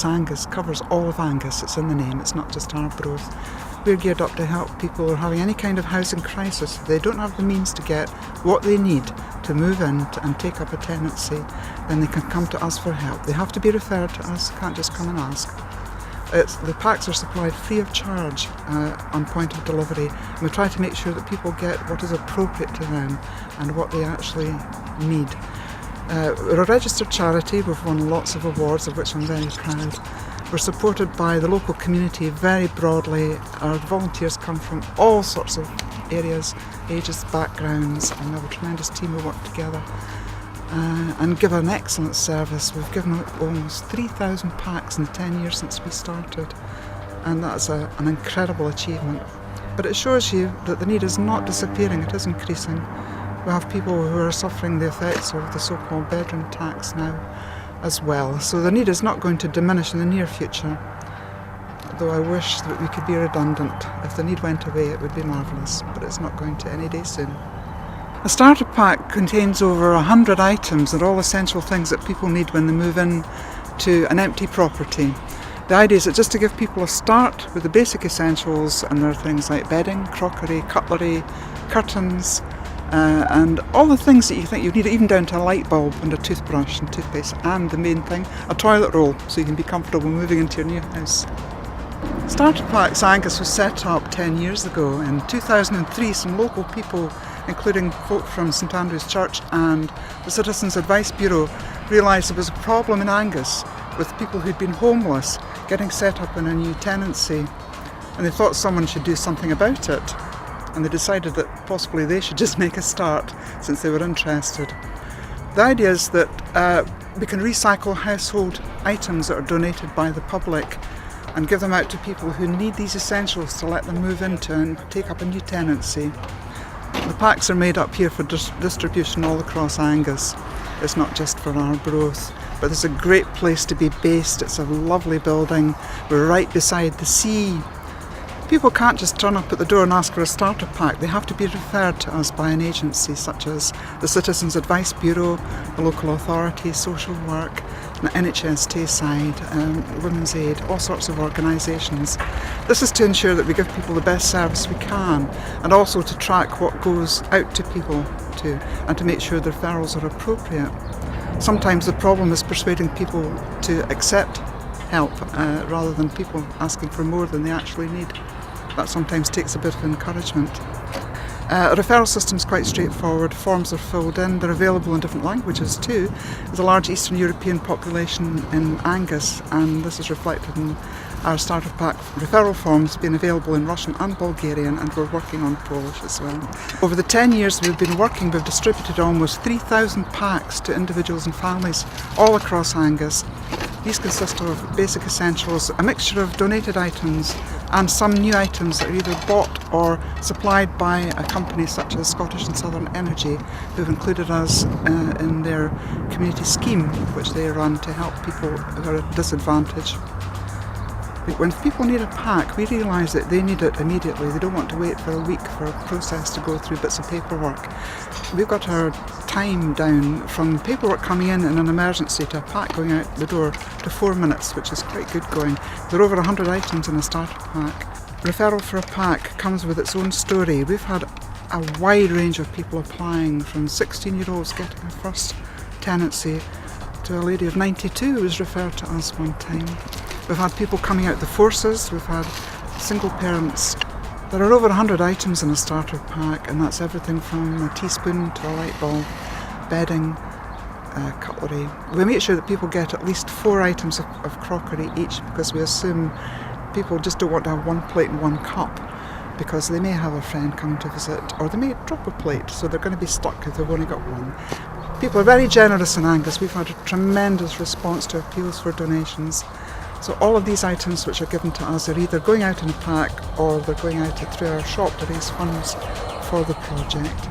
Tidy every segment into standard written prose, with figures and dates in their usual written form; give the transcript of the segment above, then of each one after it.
Packs Angus covers all of Angus. It's in the name, it's not just Arbroath. We're geared up to help people who are having any kind of housing crisis. If they don't have the means to get what they need to move in and take up a tenancy, then they can come to us for help. They have to be referred to us, can't just come and ask. The packs are supplied free of charge on point of delivery, and we try to make sure that people get what is appropriate to them and what they actually need. We're a registered charity. We've won lots of awards, of which I'm very proud. We're supported by the local community very broadly. Our volunteers come from all sorts of areas, ages, backgrounds, and we have a tremendous team who work together and give an excellent service. We've given out almost 3,000 packs in the 10 years since we started, and that's an incredible achievement. But it shows you that the need is not disappearing, it is increasing. We have people who are suffering the effects of the so-called bedroom tax now as well. So the need is not going to diminish in the near future, though I wish that we could be redundant. If the need went away, it would be marvellous, but it's not going to any day soon. A starter pack contains over 100 items and all essential things that people need when they move in to an empty property. The idea is just to give people a start with the basic essentials, and there are things like bedding, crockery, cutlery, curtains, and all the things that you think you need, even down to a light bulb and a toothbrush and toothpaste, and the main thing, a toilet roll, so you can be comfortable moving into your new house. Starter Packs Angus was set up 10 years ago. In 2003, some local people, including folk from St Andrew's Church and the Citizens Advice Bureau, realised there was a problem in Angus with people who'd been homeless getting set up in a new tenancy, and they thought someone should do something about it, and they decided that possibly they should just make a start since they were interested. The idea is that we can recycle household items that are donated by the public and give them out to people who need these essentials to let them move into and take up a new tenancy. The packs are made up here for distribution all across Angus. It's not just for Arbroath, but it's a great place to be based. It's a lovely building. We're right beside the sea. People can't just turn up at the door and ask for a starter pack. They have to be referred to us by an agency such as the Citizens Advice Bureau, the local authority, social work, NHS Tayside, Women's Aid, all sorts of organisations. This is to ensure that we give people the best service we can, and also to track what goes out to people too, and to make sure the referrals are appropriate. Sometimes the problem is persuading people to accept help rather than people asking for more than they actually need. That sometimes takes a bit of encouragement. A referral system is quite straightforward. Forms are filled in. They're available in different languages too. There's a large Eastern European population in Angus, and this is reflected in our starter pack referral forms being available in Russian and Bulgarian, and we're working on Polish as well. Over the 10 years we've been working, we've distributed almost 3,000 packs to individuals and families all across Angus. These consist of basic essentials, a mixture of donated items and some new items that are either bought or supplied by a company such as Scottish and Southern Energy, who've included us in their community scheme which they run to help people who are at disadvantage. When people need a pack, we realise that they need it immediately. They don't want to wait for a week for a process to go through bits of paperwork. We've got our time down from paperwork coming in an emergency to a pack going out the door to 4 minutes, which is quite good going. There are over 100 items in a starter pack. Referral for a pack comes with its own story. We've had a wide range of people applying, from 16-year-olds getting their first tenancy to a lady of 92 who was referred to us one time. We've had people coming out the forces, we've had single parents. There are over 100 items in a starter pack, and that's everything from a teaspoon to a light bulb, bedding, cutlery. We make sure that people get at least 4 items of crockery each, because we assume people just don't want to have one plate and one cup, because they may have a friend coming to visit, or they may drop a plate, so they're going to be stuck if they've only got one. People are very generous in Angus. We've had a tremendous response to appeals for donations. So all of these items which are given to us are either going out in a pack or they're going out through our shop to raise funds for the project.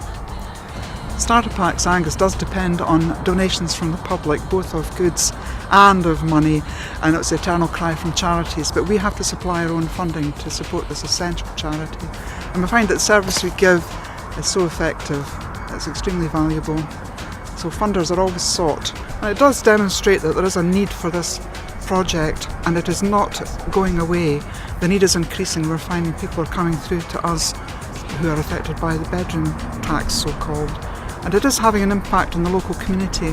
Starter Packs Angus does depend on donations from the public, both of goods and of money, and it's the eternal cry from charities, but we have to supply our own funding to support this essential charity. And we find that the service we give is so effective, it's extremely valuable. So funders are always sought. And it does demonstrate that there is a need for this project and it is not going away. The need is increasing. We're finding people are coming through to us who are affected by the bedroom tax, so-called. And it is having an impact on the local community.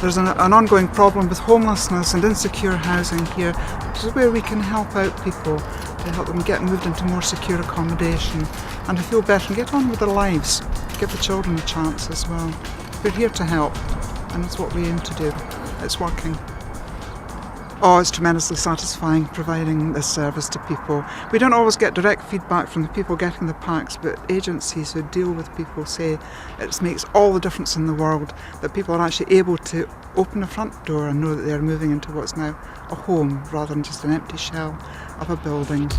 There's an ongoing problem with homelessness and insecure housing here, which is where we can help out people to help them get moved into more secure accommodation and to feel better and get on with their lives, give the children a chance as well. We're here to help, and it's what we aim to do. It's working. Oh, it's tremendously satisfying providing this service to people. We don't always get direct feedback from the people getting the packs, but agencies who deal with people say it makes all the difference in the world that people are actually able to open a front door and know that they're moving into what's now a home rather than just an empty shell of a building.